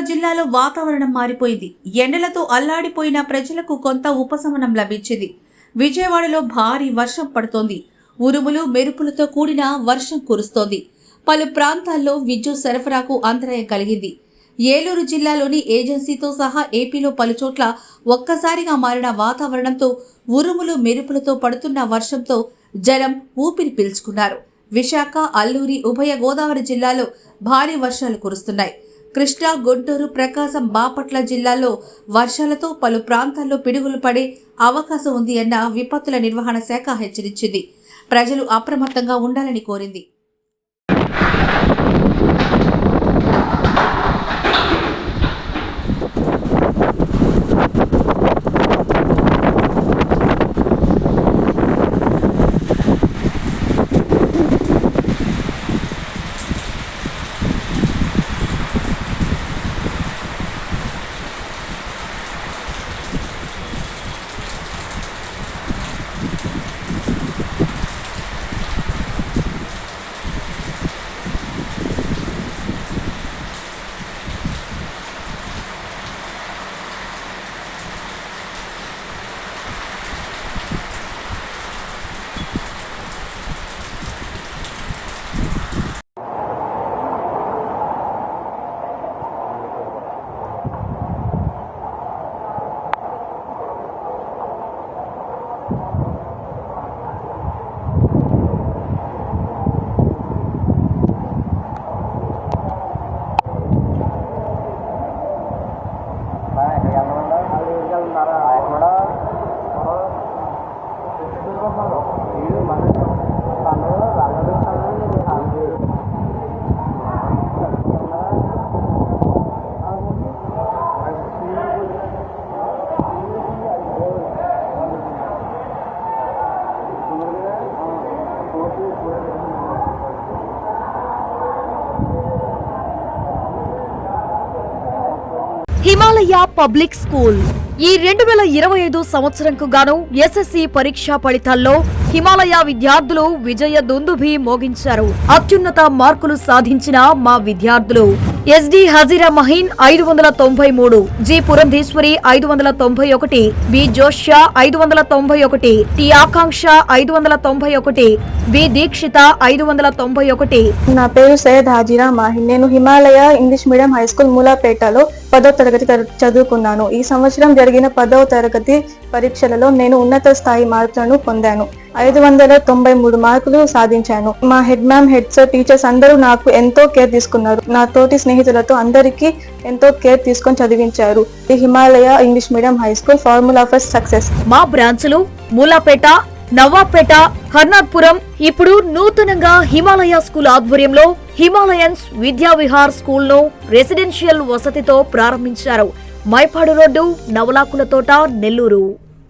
జిల్లాలో వాతావరణం మారిపోయింది. ఎండలతో అల్లాడిపోయిన ప్రజలకు కొంత ఉపశమనం లభించింది. విజయవాడలో భారీ వర్షం పడుతోంది. ఉరుములు మెరుపులతో కూడిన వర్షం కురుస్తోంది. పలు ప్రాంతాల్లో విద్యుత్ సరఫరాకు అంతరాయం కలిగింది. ఏలూరు జిల్లాలోని ఏజెన్సీతో సహా ఏపీలో పలుచోట్ల ఒక్కసారిగా మారిన వాతావరణంతో ఉరుములు మెరుపులతో పడుతున్న వర్షంతో జనం ఊపిరి పీల్చుకున్నారు. విశాఖ, అల్లూరి, ఉభయ గోదావరి జిల్లాలో భారీ వర్షాలు కురుస్తున్నాయి. కృష్ణా, గుంటూరు, ప్రకాశం, బాపట్ల జిల్లాల్లో వర్షాలతో పలు ప్రాంతాల్లో పిడుగులు పడే అవకాశం ఉంది అన్న విపత్తుల నిర్వహణ శాఖ హెచ్చరించింది. ప్రజలు అప్రమత్తంగా ఉండాలని కోరింది. హిమాలయ పబ్లిక్ స్కూల్ ఈ 2025 సంవత్సరంకు గాను ఎస్ఎస్సి పరీక్షా ఫలితాల్లో హిమాలయ విద్యార్థులు విజయ దుందుభి మోగించారు. అత్యున్నత మార్కులు సాధించిన మా విద్యార్థులు S D Hajira Maheen 593, G Purandeswari 591, B Joshua 591, T Akanksha 591, B Deekshitha 591. నా పేరు సయ్యద్ హజీరా మహీన్. నేను Himalaya English medium high school మూలాపేటలో 10వ తరగతి చదువుకున్నాను. ఈ సంవత్సరం జరిగిన 10వ తరగతి పరీక్షలలో నేను ఉన్నత స్థాయి మార్కులను పొందాను. 593 మార్కులు సాధించాను. మా head ma'am, head sir, teachers అందరూ నాకు ఎంతో కేర్ తీసుకున్నారు. నా తోటి స్నేహితులతో అందరికీ ఎంతో కేర్ తీసుకొని చదివించారు. ఈ Himalaya English medium high school formula for success. మా బ్రాంచ్లు మూలాపేట, నవాపేట, హర్నాథ్పురం. ఇప్పుడు నూతనంగా హిమాలయ స్కూల్ ఆధ్వర్యంలో హిమాలయన్స్ విద్యా విహార్ స్కూల్ ను రెసిడెన్షియల్ వసతితో ప్రారంభించారు. మైపాడు రోడ్డు, నవలాకుల తోట, నెల్లూరు.